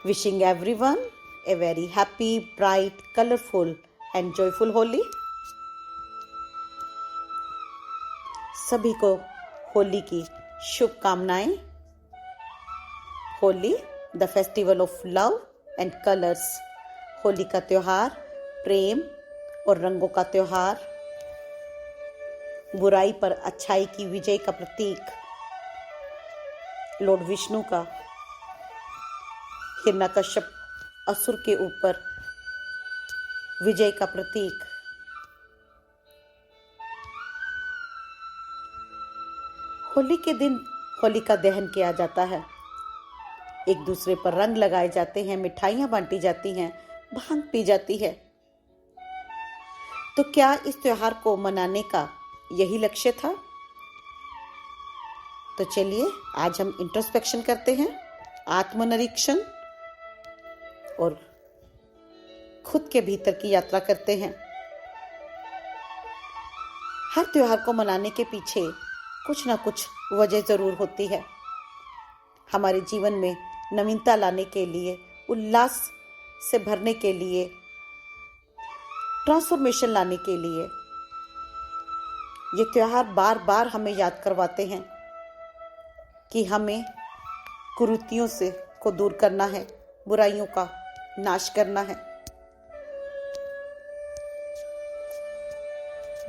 Wishing everyone a very happy, bright, colorful and joyful Holi. सभी को होली की शुभकामनाएं। Holi the festival of love and colours. Holi का त्योहार प्रेम और रंगों का त्योहार, बुराई पर अच्छाई की विजय का प्रतीक, लॉर्ड विष्णु का हिरण्यकश्यप असुर के ऊपर विजय का प्रतीक। होली के दिन होलिका दहन किया जाता है, एक दूसरे पर रंग लगाए जाते हैं, मिठाइयां बांटी जाती हैं, भांग पी जाती है। तो क्या इस त्योहार को मनाने का यही लक्ष्य था? तो चलिए आज हम इंट्रोस्पेक्शन करते हैं, आत्मनिरीक्षण और खुद के भीतर की यात्रा करते हैं। हर त्योहार को मनाने के पीछे कुछ ना कुछ वजह जरूर होती है। हमारे जीवन में नवीनता लाने के लिए, उल्लास से भरने के लिए, ट्रांसफॉर्मेशन लाने के लिए ये त्योहार बार बार हमें याद करवाते हैं कि हमें कुरीतियों को दूर करना है, बुराइयों का नाश करना है,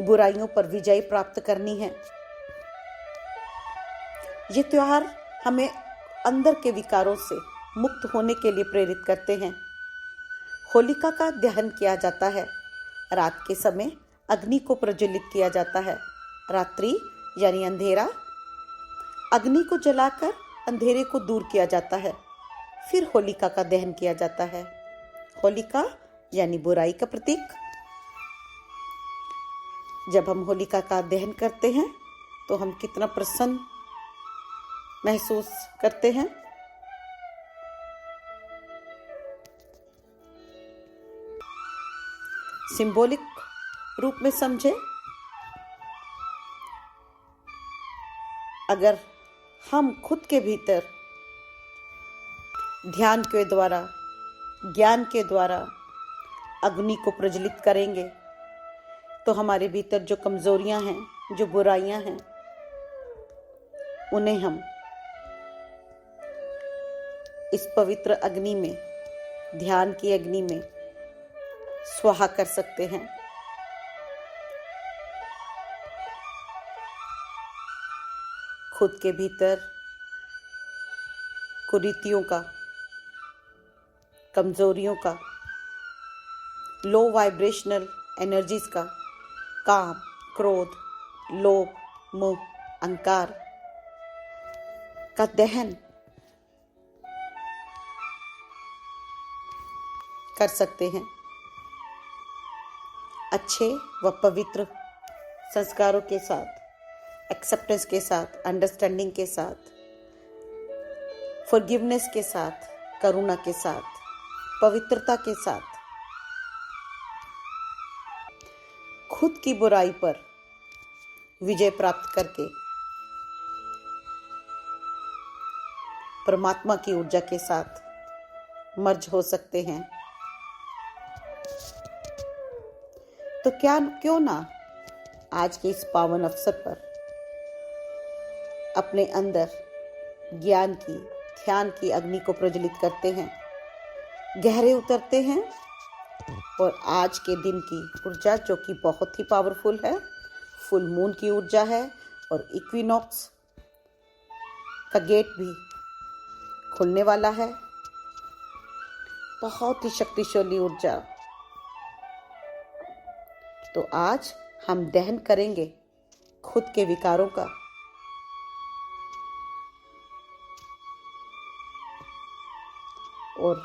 बुराइयों पर विजय प्राप्त करनी है। ये त्योहार हमें अंदर के विकारों से मुक्त होने के लिए प्रेरित करते हैं। होलिका का दहन किया जाता है, रात के समय अग्नि को प्रज्वलित किया जाता है। रात्रि यानी अंधेरा, अग्नि को जलाकर अंधेरे को दूर किया जाता है। फिर होलिका का दहन किया जाता है। होलिका यानी बुराई का प्रतीक। जब हम होलिका का दहन करते हैं तो हम कितना प्रसन्न महसूस करते हैं। सिंबॉलिक रूप में समझे, अगर हम खुद के भीतर ध्यान के द्वारा, ज्ञान के द्वारा अग्नि को प्रज्वलित करेंगे तो हमारे भीतर जो कमजोरियां हैं, जो बुराइयां हैं, उन्हें हम इस पवित्र अग्नि में, ध्यान की अग्नि में स्वाहा कर सकते हैं। खुद के भीतर कुरीतियों का, कमजोरियों का, लो वाइब्रेशनल एनर्जीज का, काम, क्रोध, लोभ, मोह, अहंकार का दहन कर सकते हैं। अच्छे व पवित्र संस्कारों के साथ, एक्सेप्टेंस के साथ, अंडरस्टैंडिंग के साथ, फॉरगिवनेस के साथ, करुणा के साथ, पवित्रता के साथ खुद की बुराई पर विजय प्राप्त करके परमात्मा की ऊर्जा के साथ मर्ज हो सकते हैं। तो क्यों ना आज के इस पावन अवसर पर अपने अंदर ज्ञान की, ध्यान की अग्नि को प्रज्वलित करते हैं, गहरे उतरते हैं और आज के दिन की ऊर्जा, जो कि बहुत ही पावरफुल है, फुल मून की ऊर्जा है और इक्विनॉक्स का गेट भी खुलने वाला है, बहुत ही शक्तिशाली ऊर्जा। तो आज हम दहन करेंगे खुद के विकारों का, और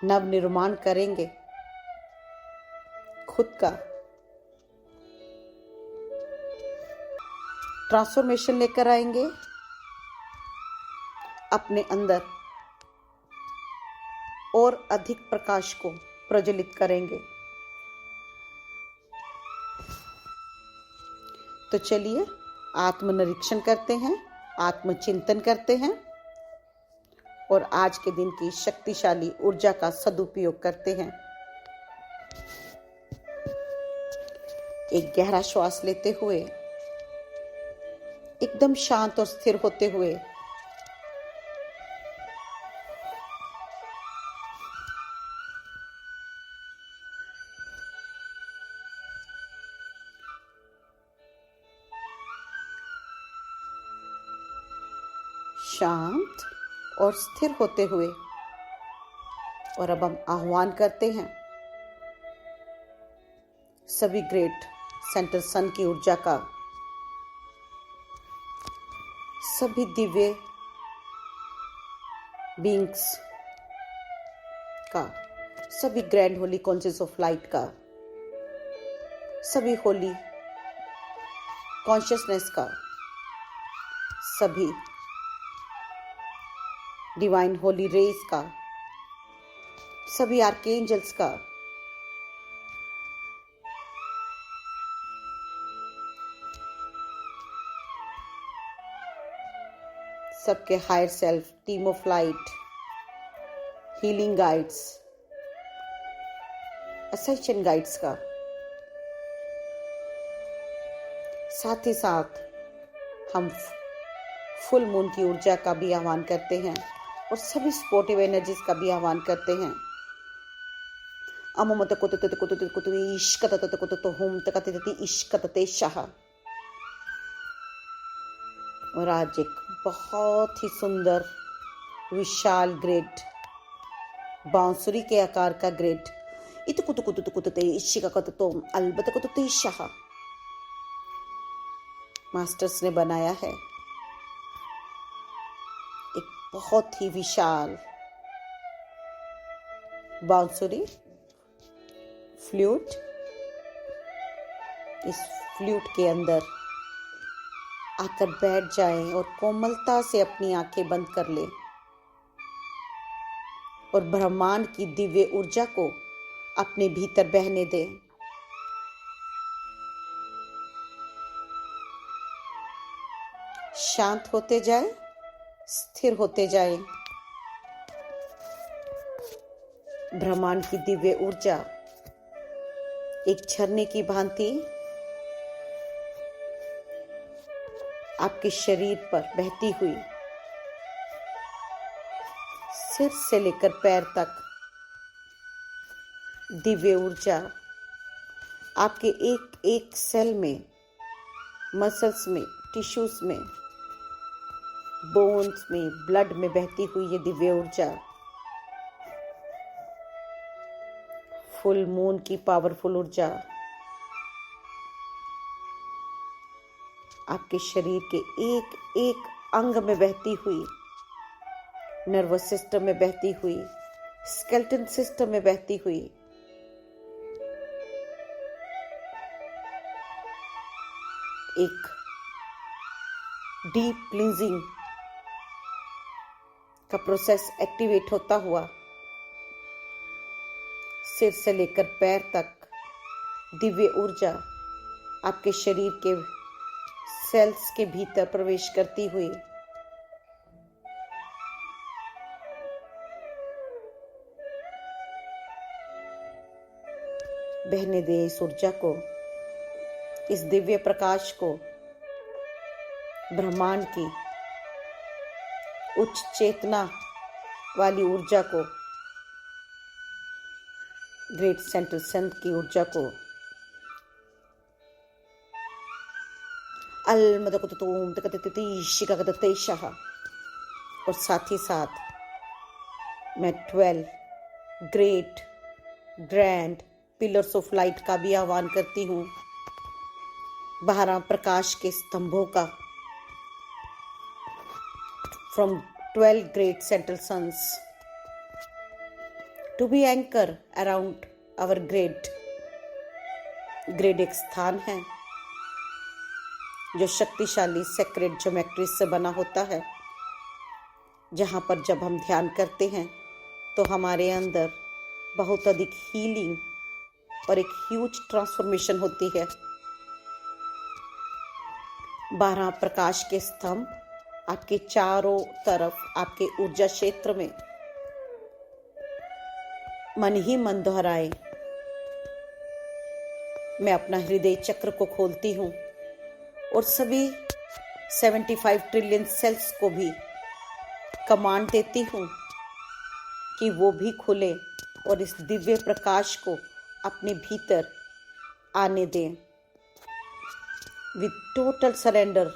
नव निर्माण करेंगे खुद का, ट्रांसफॉर्मेशन लेकर आएंगे अपने अंदर और अधिक प्रकाश को प्रज्वलित करेंगे। तो चलिए आत्मनिरीक्षण करते हैं, आत्मचिंतन करते हैं और आज के दिन की शक्तिशाली ऊर्जा का सदुपयोग करते हैं। एक गहरा श्वास लेते हुए, एकदम शांत और स्थिर होते हुए शांत और स्थिर होते हुए, और अब हम आह्वान करते हैं सभी ग्रेट सेंटर सन की ऊर्जा का, सभी दिव्य बीइंग्स का, सभी grand Holi conscious of light का, सभी होली कॉन्शियसनेस का, सभी डिवाइन होली रेस का, सभी आर्कएंजल्स का, सबके higher self, team of light, healing guides, ascension guides का, साथ ही साथ हम फुल मून की ऊर्जा का भी आह्वान करते हैं और सभी सपोर्टिव एनर्जीज का भी आह्वान करते हैं। अमोमत कुतुत कुतुत कुतुत इश्कतत कुतुत होम तकतति इश्कतते शाह। और आज एक बहुत ही सुंदर विशाल ग्रेड, बांसुरी के आकार का ग्रेड इत कुतु कुतुत कुतुते इश्का कुतुतो अलबत कुतुते शाह मास्टर्स ने बनाया है। एक बहुत ही विशाल बांसुरी फ्लूट, इस फ्लूट के अंदर आकर बैठ जाएं और कोमलता से अपनी आंखें बंद कर लें और ब्रह्मांड की दिव्य ऊर्जा को अपने भीतर बहने दें। शांत होते जाएं, स्थिर होते जाएं। ब्रह्मांड की दिव्य ऊर्जा एक झरने की भांति आपके शरीर पर बहती हुई, सिर से लेकर पैर तक दिव्य ऊर्जा आपके एक एक सेल में, मसल्स में, टिश्यूज में, बोन्स में, ब्लड में बहती हुई ये दिव्य ऊर्जा फुल मून की पावरफुल ऊर्जा आपके शरीर के एक एक अंग में बहती हुई, नर्वस सिस्टम में बहती हुई, स्केलेटन सिस्टम में बहती हुई, एक डीप क्लींजिंग का प्रोसेस एक्टिवेट होता हुआ सिर से लेकर पैर तक दिव्य ऊर्जा आपके शरीर के सेल्स के भीतर प्रवेश करती हुई बहने दे इस ऊर्जा को, इस दिव्य प्रकाश को, ब्रह्मांड की उच्च चेतना वाली ऊर्जा को, ग्रेट सेंट्रल सन की ऊर्जा को अलमदकुतुम तकतति शाह। और साथ ही साथ मैं 12 great grand pillars of light का भी आह्वान करती हूँ, 12 प्रकाश के स्तंभों का, from 12 great central suns to be anchor around our grid. Grid एक स्थान है जो शक्तिशाली सेक्रेड ज्योमेट्री से बना होता है, जहाँ पर जब हम ध्यान करते हैं तो हमारे अंदर बहुत अधिक हीलिंग और एक ह्यूज ट्रांसफॉर्मेशन होती है। 12 प्रकाश के स्तंभ आपके चारों तरफ आपके ऊर्जा क्षेत्र में मन ही मन दोहराए, मैं अपना हृदय चक्र को खोलती हूँ और सभी 75 ट्रिलियन सेल्स को भी कमांड देती हूँ कि वो भी खुले और इस दिव्य प्रकाश को अपने भीतर आने दें। With total surrender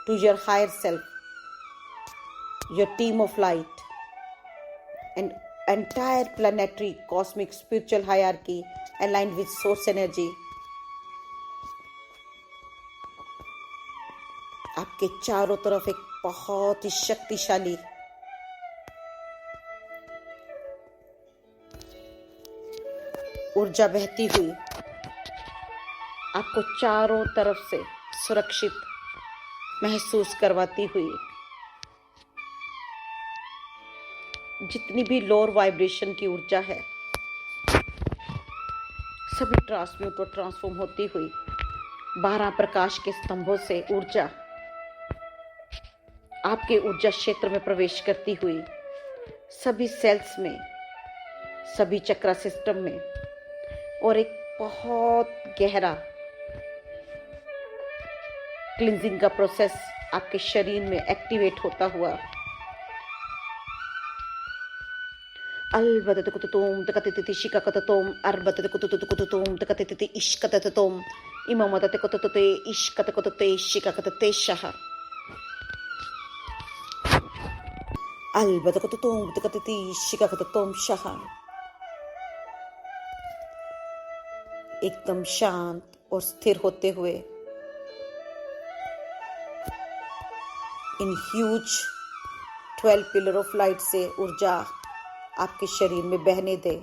to your higher self, your team of light and entire planetary cosmic spiritual hierarchy aligned with source energy, आपके चारों तरफ एक बहुत ही शक्तिशाली ऊर्जा बहती हुई आपको चारों तरफ से सुरक्षित महसूस करवाती हुई, जितनी भी लोअर वाइब्रेशन की ऊर्जा है सभी ट्रांसम्यूट और ट्रांसफॉर्म होती हुई 12 प्रकाश के स्तंभों से ऊर्जा आपके ऊर्जा क्षेत्र में प्रवेश करती हुई सभी सेल्स में, सभी चक्रा सिस्टम में, और एक बहुत गहरा क्लींजिंग का प्रोसेस आपके शरीर में एक्टिवेट होता हुआ Al-badatukututum, takatiti shikakatatum, arbatakututukututum, takatiti ishkatatum, imamatakututte ishkatakututte shikakatate shaha. Al-badatukutum, takatiti shikakatatum shaha. एकदम शांत और स्थिर होते हुए in huge 12 pillar of light से ऊर्जा आपके शरीर में बहने दे।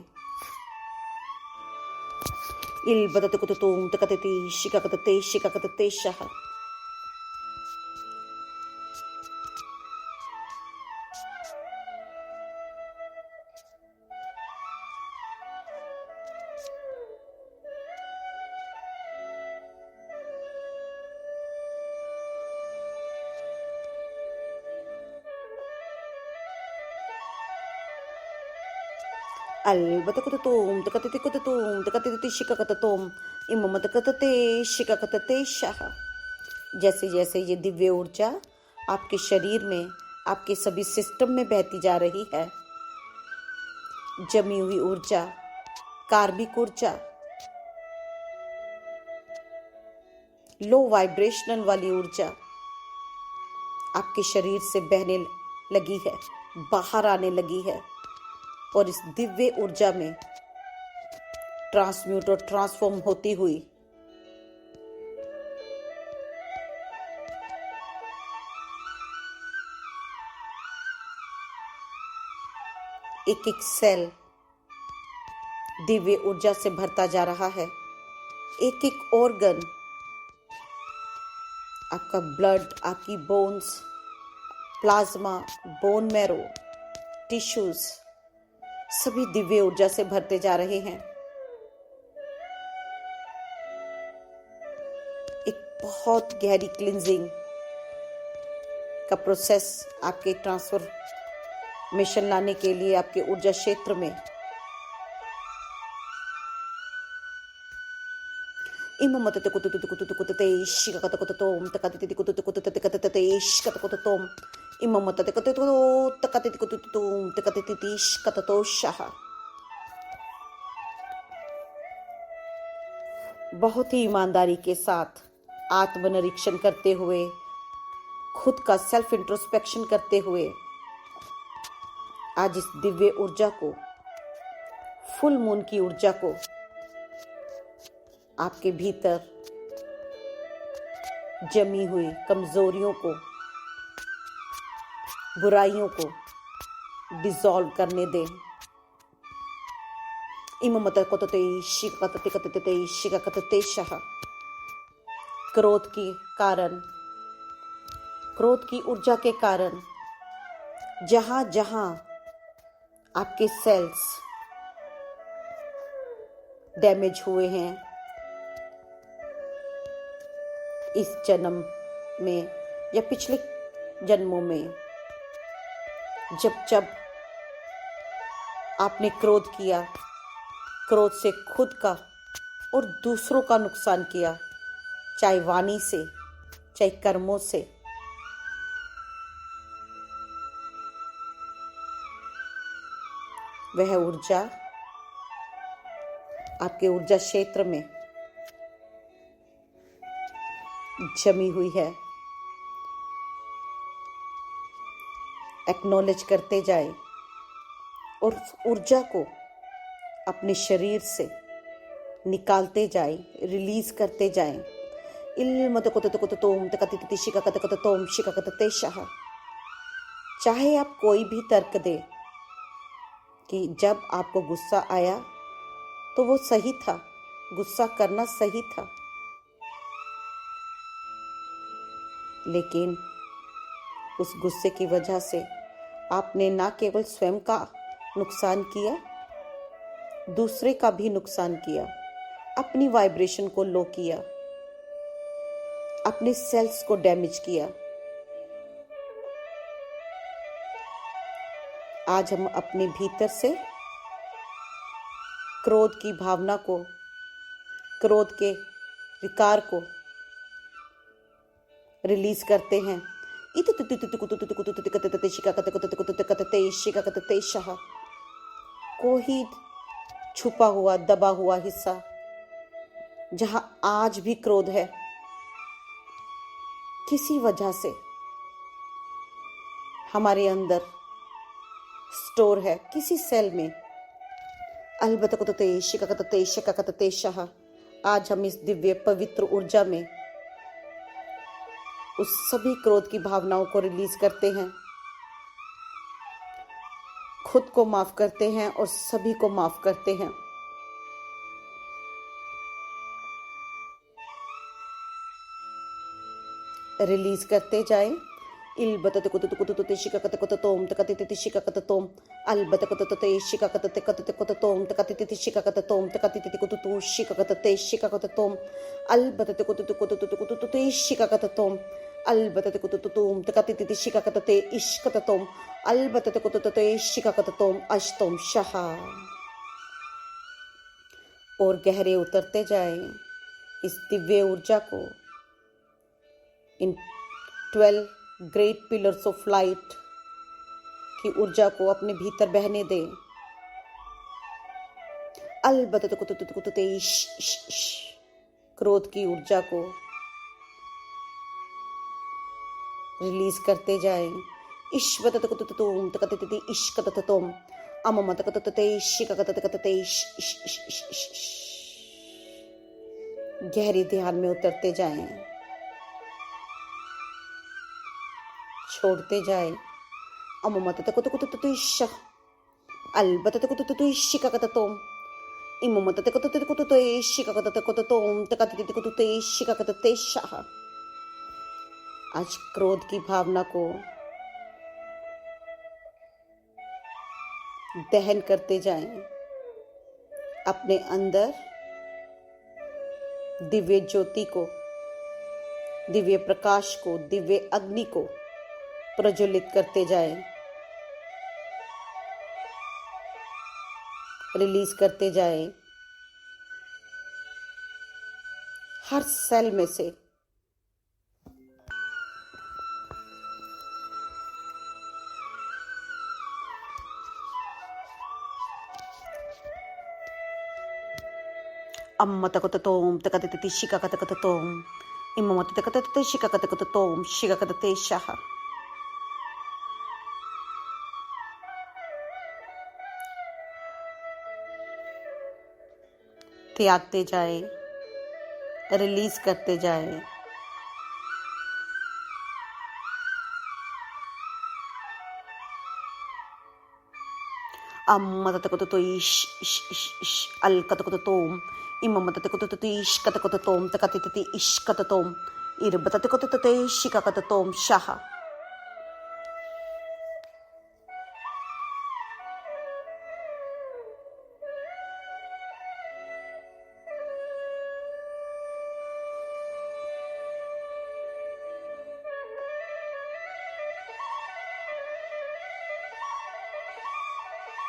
इल बदतकुतुम तकतति शिकाकतते शह। Al-batakututum, takatiti shikakatatum, imamatakate shikakate shaha। जैसे जैसे ये दिव्य ऊर्जा आपके शरीर में, आपके सभी सिस्टम में बहती जा रही है, जमी हुई ऊर्जा, कार्मिक ऊर्जा, लो वाइब्रेशनल वाली ऊर्जा आपके शरीर से बहने लगी है, बाहर आने लगी है, और इस दिव्य ऊर्जा में ट्रांसम्यूट और ट्रांसफॉर्म होती हुई एक एक सेल दिव्य ऊर्जा से भरता जा रहा है। एक एक ऑर्गन, आपका ब्लड, आपकी bones, plasma, bone marrow, tissues सभी दिव्य ऊर्जा से भरते जा रहे हैं। एक बहुत गहरी क्लींजिंग का प्रोसेस आपके ट्रांसफॉर्मेशन लाने के लिए आपके ऊर्जा क्षेत्र में बहुत ही ईमानदारी के साथ आत्मनिरीक्षण करते हुए, खुद का सेल्फ इंट्रोस्पेक्शन करते हुए आज इस दिव्य ऊर्जा को, फुल मून की ऊर्जा को आपके भीतर जमी हुई कमजोरियों को, बुराइयों को डिसॉल्व करने दें। क्रोध की कारण, क्रोध की ऊर्जा के कारण जहां जहां आपके सेल्स डैमेज हुए हैं इस जन्म में या पिछले जन्मों में जब जब आपने क्रोध किया, क्रोध से खुद का और दूसरों का नुकसान किया, चाहे वाणी से चाहे कर्मों से, वह ऊर्जा आपके ऊर्जा क्षेत्र में जमी हुई है। एक्नॉलेज करते जाए और उस ऊर्जा को अपने शरीर से निकालते जाए, रिलीज करते जाए। चाहे आप कोई भी तर्क दे कि जब आपको गुस्सा आया तो वो सही था, गुस्सा करना सही था, लेकिन उस गुस्से की वजह से आपने ना केवल स्वयं का नुकसान किया, दूसरे का भी नुकसान किया, अपनी वाइब्रेशन को लो किया, अपने सेल्स को डैमेज किया। आज हम अपने भीतर से क्रोध की भावना को, क्रोध के विकार को रिलीज करते हैं। कोई छुपा हुआ, दबा हुआ हिस्सा जहां आज भी क्रोध है, किसी वजह से हमारे अंदर स्टोर है, किसी सेल में, आज हम इस दिव्य पवित्र ऊर्जा में उस सभी क्रोध की भावनाओं को रिलीज करते हैं, खुद को माफ करते हैं और सभी को माफ करते हैं। रिलीज करते जाए। और गहरे उतरते जाए इस दिव्य ऊर्जा को, इन 12 ग्रेट पिलर्स ऑफ लाइट की ऊर्जा को अपने भीतर बहने दें। क्रोध की ऊर्जा को रिलीज करते जाएं। गहरे ध्यान में उतरते जाएं, छोड़ते जाए। आज क्रोध की भावना को दहन करते जाएं, अपने अंदर दिव्य ज्योति को, दिव्य प्रकाश को, दिव्य अग्नि को प्रज्वलित करते जाएं, रिलीज करते जाएं। हर सेल में से अम्म तकततोम तकतति शिककतकततोम इम्म तकतति शिककतकततोम शिककतते शह। त्यागते जाए, रिलीज करते जाए। अम्म तकततो इश अल कतकततोम इम्म तकततो इश कतकततोम तकतति इश कततोम इरब तकतते शिककततोम शह।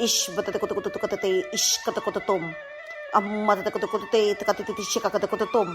इश बतते कुत कुत कतते इश कत कुत तुम अम्मा तत कुत कुतते तकते तिश का कत कुत तुम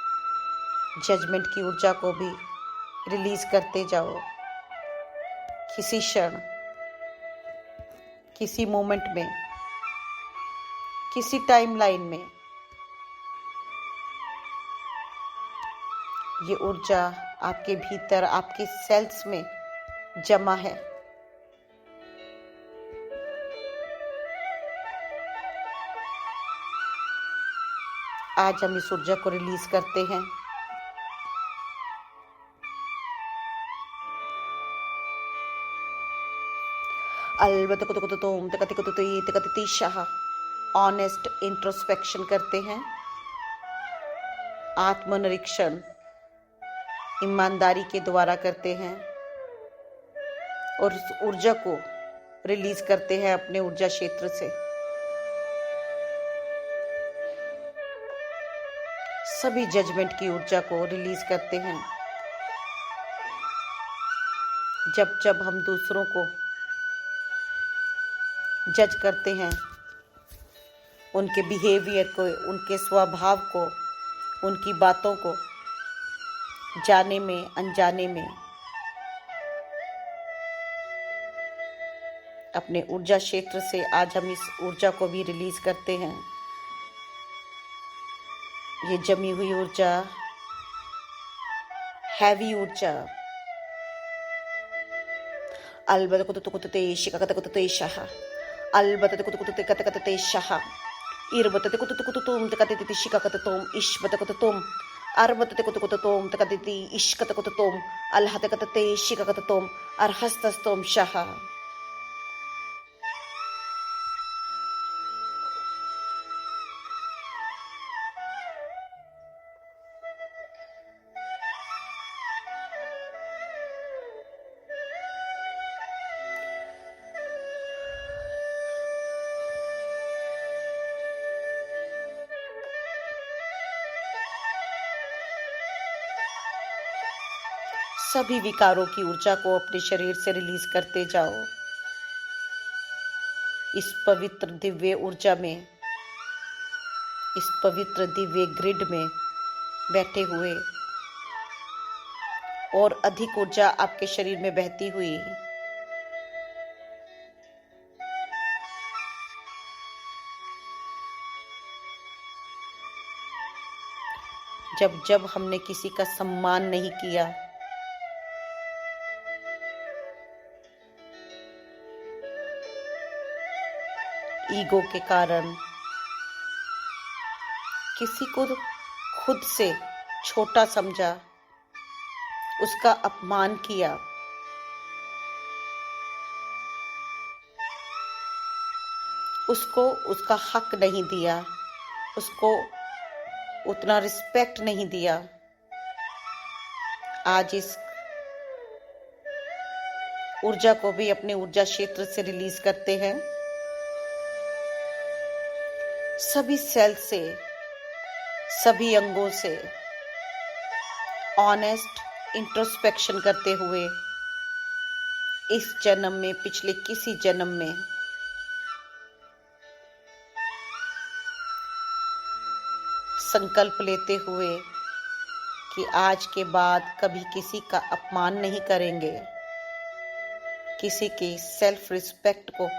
जजमेंट की ऊर्जा को भी रिलीज करते जाओ। किसी क्षण, किसी मोमेंट में, किसी टाइमलाइन में ये ऊर्जा आपके भीतर, आपके सेल्स में जमा है। आज हम इस ऊर्जा को रिलीज करते हैं। ऑनेस्ट इंट्रोस्पेक्शन करते हैं। आत्मनिरीक्षण ईमानदारी के द्वारा करते हैं और उस ऊर्जा को रिलीज करते हैं अपने ऊर्जा क्षेत्र से। सभी जजमेंट की ऊर्जा को रिलीज करते हैं। जब जब हम दूसरों को जज करते हैं, उनके बिहेवियर को, उनके स्वभाव को, उनकी बातों को, जाने में अनजाने में अपने ऊर्जा क्षेत्र से आज हम इस ऊर्जा को भी रिलीज करते हैं। ये जमी हुई ऊर्जा, हैवी ऊर्जा, सभी विकारों की ऊर्जा को अपने शरीर से रिलीज करते जाओ। इस पवित्र दिव्य ऊर्जा में, इस पवित्र दिव्य ग्रिड में बैठे हुए और अधिक ऊर्जा आपके शरीर में बहती हुई जब जब हमने किसी का सम्मान नहीं किया, ईगो के कारण किसी को खुद से छोटा समझा, उसका अपमान किया, उसको उसका हक नहीं दिया, उसको उतना रिस्पेक्ट नहीं दिया, आज इस ऊर्जा को भी अपने ऊर्जा क्षेत्र से रिलीज करते हैं। सभी सेल से, सभी अंगों से ऑनेस्ट इंट्रोस्पेक्शन करते हुए इस जन्म में, पिछले किसी जन्म में संकल्प लेते हुए कि आज के बाद कभी किसी का अपमान नहीं करेंगे, किसी की सेल्फ रिस्पेक्ट को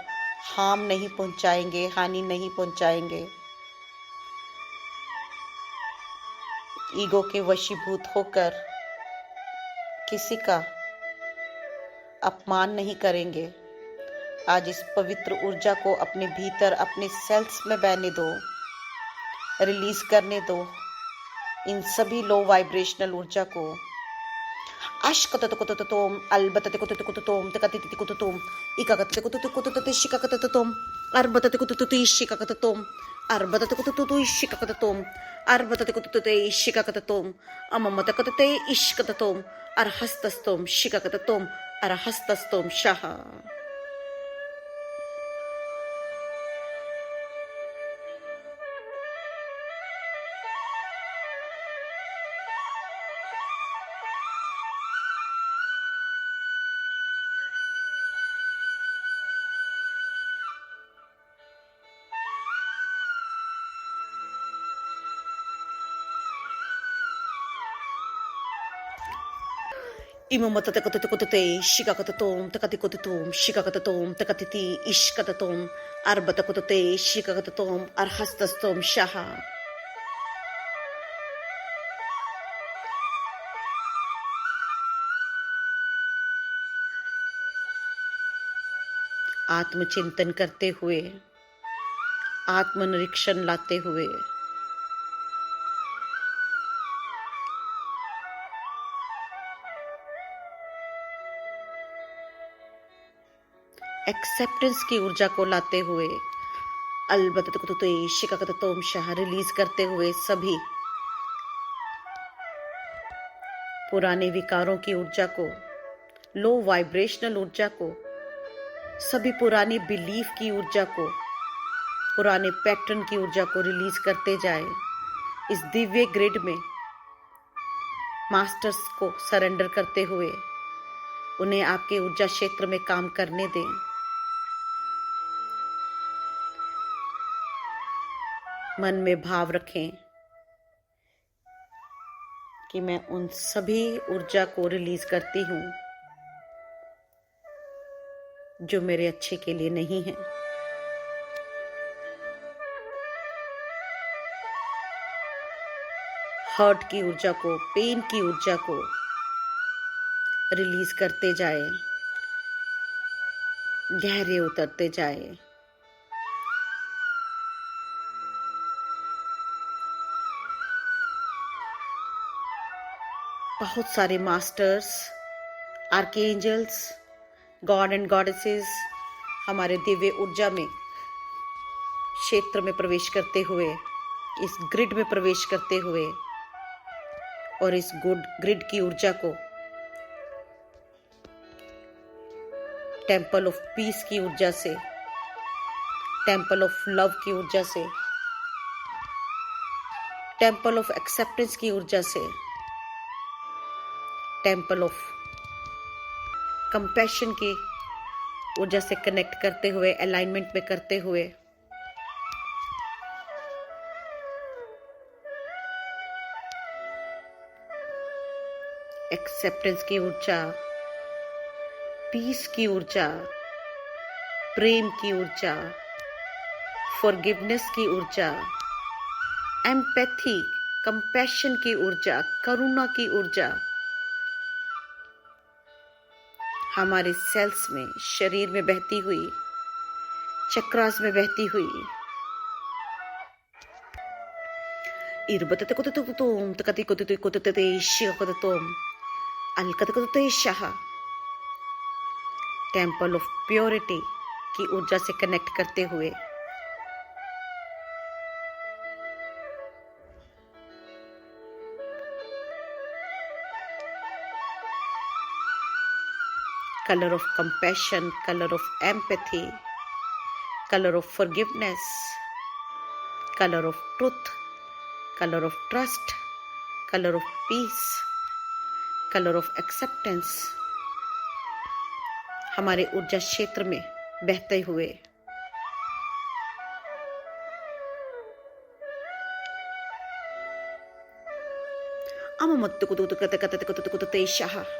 हार्म नहीं पहुंचाएंगे, हानि नहीं पहुंचाएंगे, ईगो के वशीभूत होकर किसी का अपमान नहीं करेंगे। आज इस पवित्र ऊर्जा को अपने भीतर, अपने सेल्स में बहने दो, रिलीज करने दो इन सभी लो वाइब्रेशनल ऊर्जा को। अश्कततकुतततोम अलबततकुततकुततोम तकतितिकुततोम इककततकुततकुततशिककतततोम अर्बततकुतततिशिककततोम अर्बततकुतततुइशिककततोम अर्बततकुतततैशिककततोम अममतकतते इश्कततोम अर्हस्तस्तोम शिककततोम अर्हस्तस्तोम शः। Imamatakotote, Shikakatom, Takatikotum, Shikakatom, Takatiti, Ishkatatom, Arbatakotote, Shikakatom, Arhastastom, Shaha. आत्मचिंतन करते हुए, आत्मनिरीक्षण लाते हुए एक्सेप्टेंस की ऊर्जा को लाते हुए अलबत्त शिकाकतोम शाह रिलीज करते हुए सभी पुराने विकारों की ऊर्जा को, लो वाइब्रेशनल ऊर्जा को, सभी पुरानी बिलीफ की ऊर्जा को, पुराने पैटर्न की ऊर्जा को रिलीज करते जाए। इस दिव्य ग्रिड में मास्टर्स को सरेंडर करते हुए उन्हें आपके ऊर्जा क्षेत्र में काम करने दें। मन में भाव रखें कि मैं उन सभी ऊर्जा को रिलीज करती हूं जो मेरे अच्छे के लिए नहीं है। हर्ट की ऊर्जा को, पेन की ऊर्जा को रिलीज करते जाए, गहरे उतरते जाए। बहुत सारे masters, archangels, God and goddesses हमारे दिव्य ऊर्जा में क्षेत्र में प्रवेश करते हुए, इस ग्रिड में प्रवेश करते हुए और इस ग्रिड की ऊर्जा को टेम्पल ऑफ पीस की ऊर्जा से, टेम्पल ऑफ लव की ऊर्जा से, टेम्पल ऑफ एक्सेप्टेंस की ऊर्जा से, टेम्पल ऑफ कंपैशन की ऊर्जा से कनेक्ट करते हुए, अलाइनमेंट में करते हुए एक्सेप्टेंस की ऊर्जा, पीस की ऊर्जा, प्रेम की ऊर्जा, फॉरगिवनेस की ऊर्जा, एम्पैथी, कंपैशन की ऊर्जा, करुणा की ऊर्जा हमारे सेल्स में, शरीर में बहती हुई, चक्रास में बहती हुई इरबततकुतुतुम तकतिकुतुतुकुतुते शिककुतुतुम अलकतकुतुते शाह टेम्पल ऑफ प्योरिटी की ऊर्जा से कनेक्ट करते हुए color of compassion, color of empathy, color of forgiveness, color of truth, color of trust, color of peace, color of acceptance हमारे ऊर्जा क्षेत्र में बहते हुए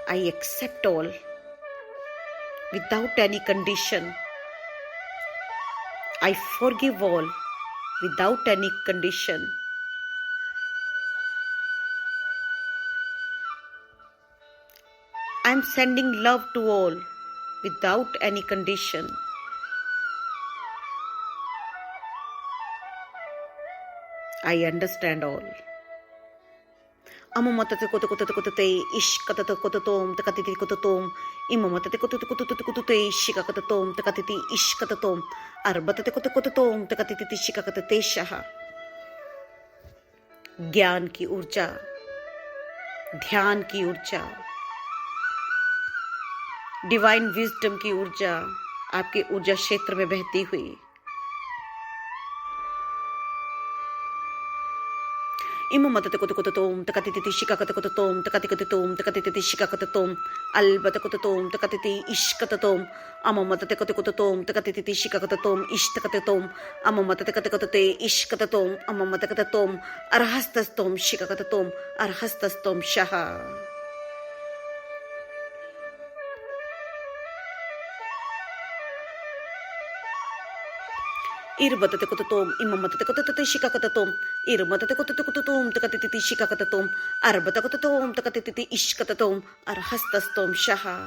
I accept all without any condition. I forgive all without any condition. I am sending love to all without any condition. I understand all. Amamatate kotokotokotote ishkatatokototom takatiti kototom imamatate kotokotokotote shikakatotom takatiti ishkatatom arbatate kotokototom takatiti shikakatate shaha ज्ञान की ऊर्जा, ध्यान की ऊर्जा, divine wisdom की ऊर्जा आपके ऊर्जा क्षेत्र में बहती हुई इममतते कोतकोतोम तकतिति शिकाकतकोतोम तकतिकतोम तकतिति शिकाकतोम अलबतकोतोम तकतिति इश्कतोम अममतते कोतकोतोम तकतिति शिकाकतोम इश्तकतोम अममतते कतकोतते इश्कतोम अममतकतोम अरहस्तस्तोम शिकाकतोम अरहस्तस्तोम Shah Irbata kototom, imamata kototo shikakatatom, irmata kototom, takatiti shikakatatom, arbata kototom, takatiti ishkatatom, arhastastom shaha.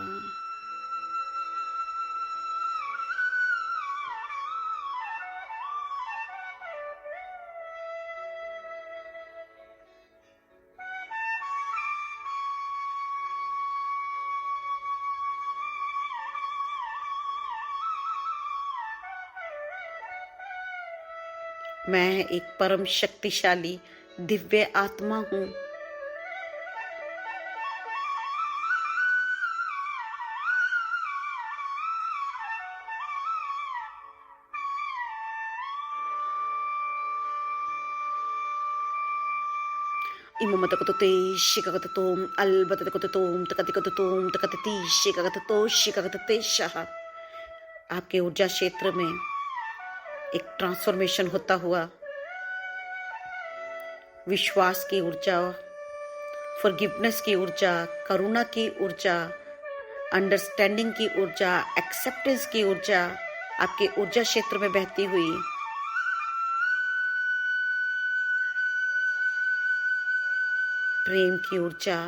मैं एक परम शक्तिशाली दिव्य आत्मा हूँ। Imamata kotote shikakatatom, albata kototom, takati kototom, takatiti shikakatato shikakatate shaha। आपके ऊर्जा क्षेत्र में एक ट्रांसफॉर्मेशन होता हुआ विश्वास की ऊर्जा, फॉरगिवनेस की ऊर्जा, करुणा की ऊर्जा, अंडरस्टैंडिंग की ऊर्जा, एक्सेप्टेंस की ऊर्जा आपके ऊर्जा क्षेत्र में बहती हुई प्रेम की ऊर्जा,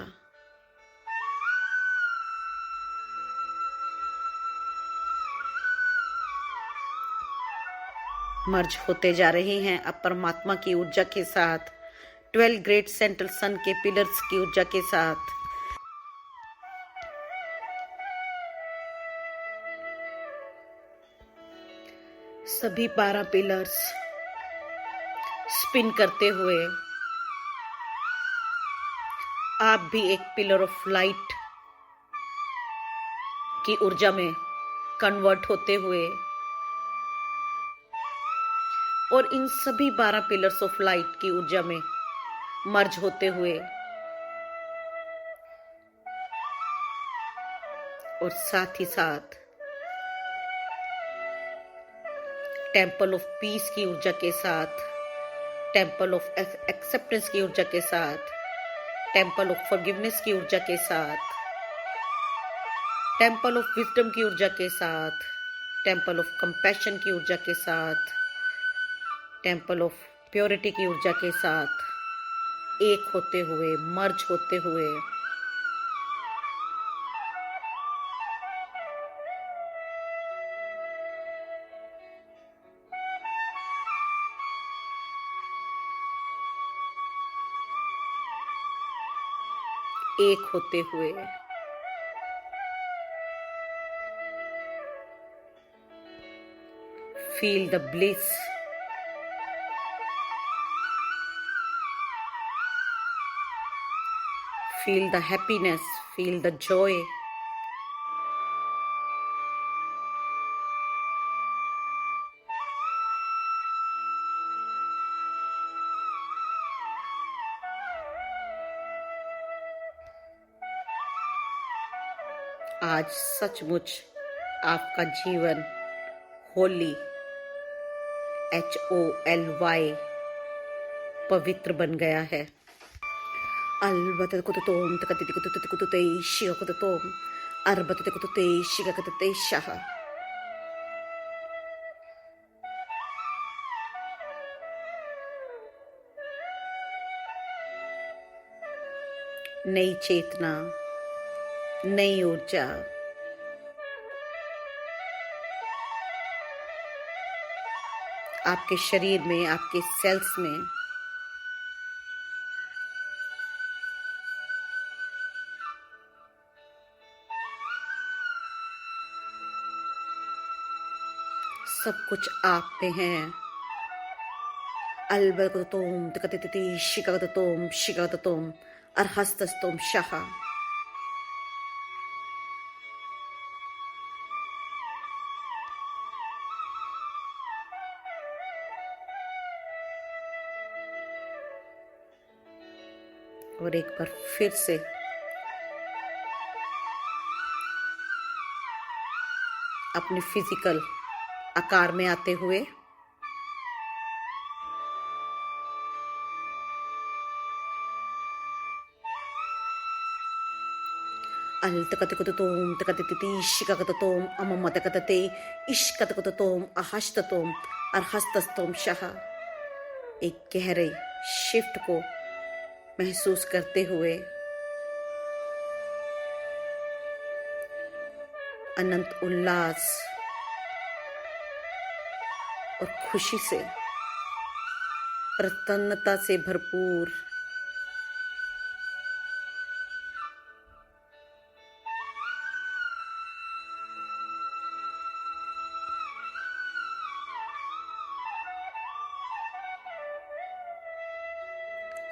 मर्ज होते जा रहे हैं अब परमात्मा की ऊर्जा के साथ, 12 ग्रेट सेंट्रल सन के पिलर्स की ऊर्जा के साथ। सभी 12 पिलर्स स्पिन करते हुए आप भी एक पिलर ऑफ लाइट की ऊर्जा में कन्वर्ट होते हुए और इन सभी 12 पिलर्स ऑफ लाइट की ऊर्जा में मर्ज होते हुए और साथ ही साथ टेम्पल ऑफ पीस की ऊर्जा के साथ, टेम्पल ऑफ एक्सेप्टेंस की ऊर्जा के साथ, टेम्पल ऑफ फॉरगिवनेस की ऊर्जा के साथ, टेम्पल ऑफ विजडम की ऊर्जा के साथ, टेम्पल ऑफ कंपैशन की ऊर्जा के साथ, टेम्पल ऑफ प्योरिटी की ऊर्जा के साथ एक होते हुए, मर्ज होते हुए एक होते हुए feel the bliss, feel the happiness, feel the joy, आज सचमुच आपका जीवन होली HOLY पवित्र बन गया है। Albatete kototom, takatete kotote kotote, shiga kototom, arbatete kotote, shiga kotote shaha। नई चेतना, नई ऊर्जा, आपके शरीर में, आपके सेल्स में सब कुछ आप पे हैं। Albatetotom, takatiti shikatotom, shikatotom, arhastastom shaha। और एक बार फिर से अपने फिजिकल आकार में आते हुए अल तकतकुतुम तकततिशिकतुम अमम तकतते इश्कतकुतुम अहस्तुम अरहस्तुम शह। एक गहरे शिफ्ट को महसूस करते हुए अनंत उल्लास और खुशी से, प्रसन्नता से भरपूर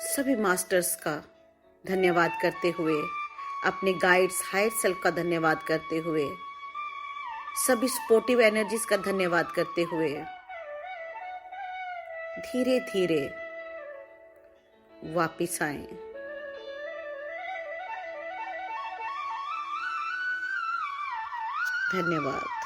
सभी मास्टर्स का धन्यवाद करते हुए, अपने गाइड्स हायर सेल्फ का धन्यवाद करते हुए, सभी सपोर्टिव एनर्जीज का धन्यवाद करते हुए धीरे धीरे वापिस आए। धन्यवाद।